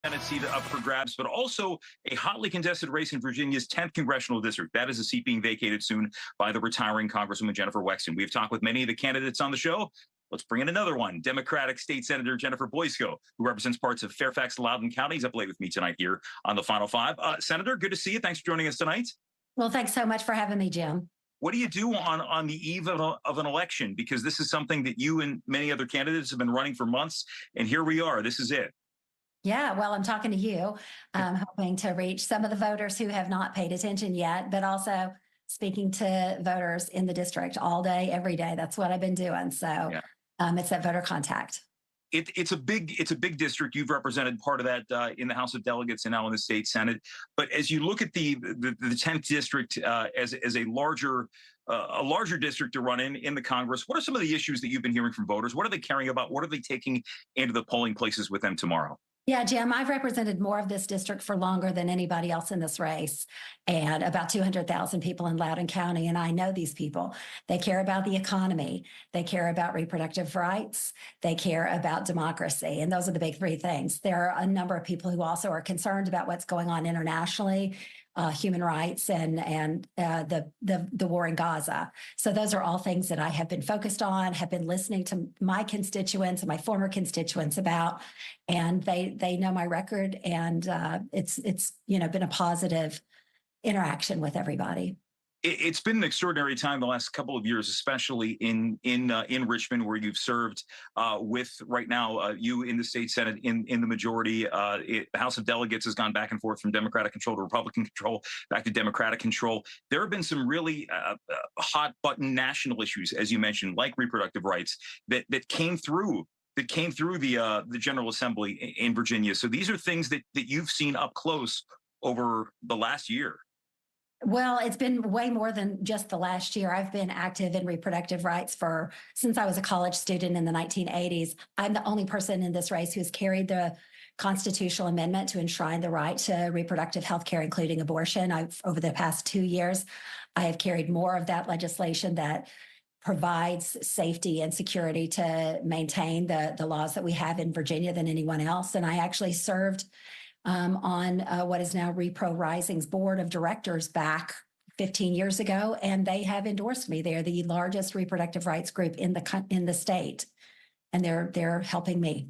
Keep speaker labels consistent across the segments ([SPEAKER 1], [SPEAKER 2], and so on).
[SPEAKER 1] Senate seat up for grabs, but also a hotly contested race in Virginia's 10th congressional district. That is a seat being vacated soon by the retiring Congresswoman Jennifer Wexton. We've talked with many of the candidates on the show. Let's bring in another one. Democratic State Senator Jennifer Boysko, who represents parts of Fairfax and Loudoun counties, up late with me tonight here on the Final Five. Senator, good to see you. Thanks for joining us tonight.
[SPEAKER 2] Well, thanks so much for having me, Jim.
[SPEAKER 1] What do you do on the eve of an election? Because this is something that you and many other candidates have been running for months, and here we are. This is it.
[SPEAKER 2] Yeah, well, I'm talking to you, hoping to reach some of the voters who have not paid attention yet, but also speaking to voters in the district all day, every day. That's what I've been doing. So yeah. It's that voter contact.
[SPEAKER 1] It's a big district. You've represented part of that in the House of Delegates and now in the state Senate. But as you look at the 10th district as a larger district to run in the Congress, what are some of the issues that you've been hearing from voters? What are they caring about? What are they taking into the polling places with them tomorrow?
[SPEAKER 2] Yeah, Jim, I've represented more of this district for longer than anybody else in this race, and about 200,000 people in Loudoun County. And I know these people. They care about the economy. They care about reproductive rights. They care about democracy. And those are the big three things. There are a number of people who also are concerned about what's going on internationally, human rights and the war in Gaza. So those are all things that I have been focused on, have been listening to my constituents and my former constituents about, and they know my record, and it's been a positive interaction with everybody.
[SPEAKER 1] It's been an extraordinary time the last couple of years, especially in Richmond, where you've served with right now you in the state Senate in the majority. The House of Delegates has gone back and forth from Democratic control to Republican control, back to Democratic control. There have been some really hot button national issues, as you mentioned, like reproductive rights that came through the General Assembly in Virginia. So these are things that you've seen up close over the last year.
[SPEAKER 2] Well, it's been way more than just the last year. I've been active in reproductive rights since I was a college student in the 1980s. I'm the only person in this race who's carried the constitutional amendment to enshrine the right to reproductive health care, including abortion. Over the past 2 years, I have carried more of that legislation that provides safety and security to maintain the laws that we have in Virginia than anyone else. And I actually served on what is now Repro Rising's board of directors back 15 years ago, and they have endorsed me. They're the largest reproductive rights group in the state, and they're helping me.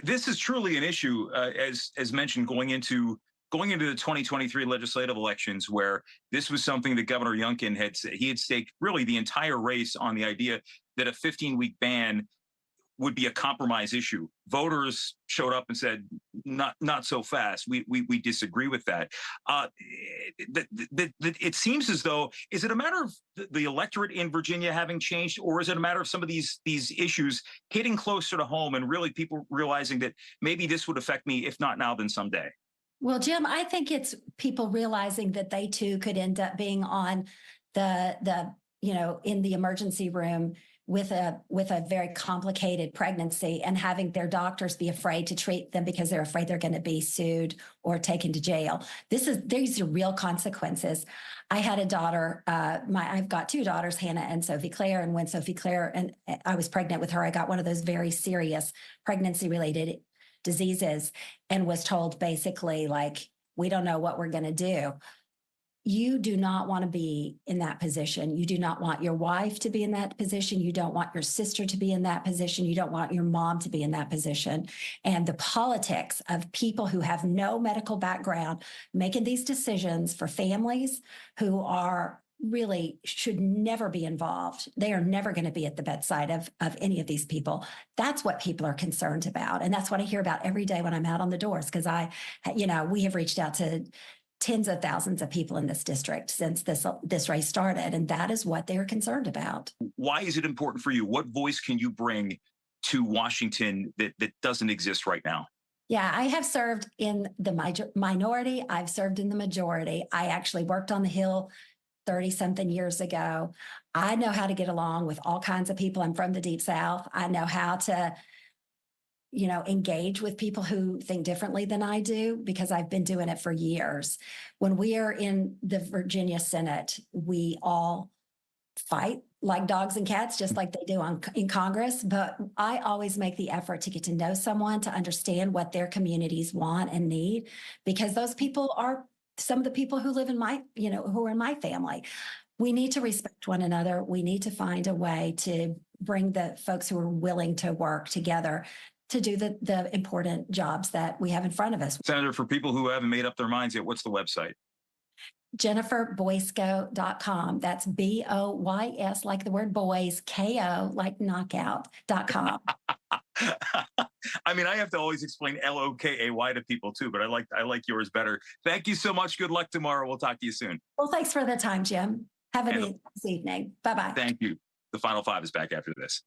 [SPEAKER 1] This is truly an issue, as mentioned, going into the 2023 legislative elections, where this was something that Governor Youngkin had staked really the entire race on the idea that a 15-week ban would be a compromise issue. Voters showed up and said, not so fast. We disagree with that. It seems as though, is it a matter of the electorate in Virginia having changed, or is it a matter of some of these issues hitting closer to home and really people realizing that maybe this would affect me, if not now, then someday?
[SPEAKER 2] Well, Jim, I think it's people realizing that they too could end up being on in the emergency room with a very complicated pregnancy and having their doctors be afraid to treat them because they're afraid they're going to be sued or taken to jail. These are real consequences. I had a daughter, I've got two daughters, Hannah and Sophie Claire. And when Sophie Claire, and I was pregnant with her, I got one of those very serious pregnancy-related diseases and was told basically, like, we don't know what we're going to do. You do not want to be in that position. You do not want your wife to be in that position. You don't want your sister to be in that position. You don't want your mom to be in that position. And the politics of people who have no medical background making these decisions for families who are really should never be involved. They are never going to be at the bedside of any of these people. That's what people are concerned about. And that's what I hear about every day when I'm out on the doors, because we have reached out to tens of thousands of people in this district since this race started, and that is what they're concerned about.
[SPEAKER 1] Why is it important for you? What voice can you bring to Washington that doesn't exist right now?
[SPEAKER 2] Yeah, I have served in the minority. I've served in the majority. I actually worked on the Hill 30-something years ago. I know how to get along with all kinds of people. I'm from the Deep South. I know how to engage with people who think differently than I do, because I've been doing it for years. When we are in the Virginia Senate, we all fight like dogs and cats, just like they do in Congress. But I always make the effort to get to know someone, to understand what their communities want and need, because those people are some of the people who live in my, who are in my family. We need to respect one another. We need to find a way to bring the folks who are willing to work together to do the important jobs that we have in front of us.
[SPEAKER 1] Senator, for people who haven't made up their minds yet, what's the website?
[SPEAKER 2] JenniferBoysko.com. That's BOYS, like the word boys, KO, like knockout.com.
[SPEAKER 1] I mean, I have to always explain LOKAY to people too, but I like yours better. Thank you so much. Good luck tomorrow. We'll talk to you soon.
[SPEAKER 2] Well, thanks for the time, Jim. Have a nice evening. Bye-bye.
[SPEAKER 1] Thank you. The Final Five is back after this.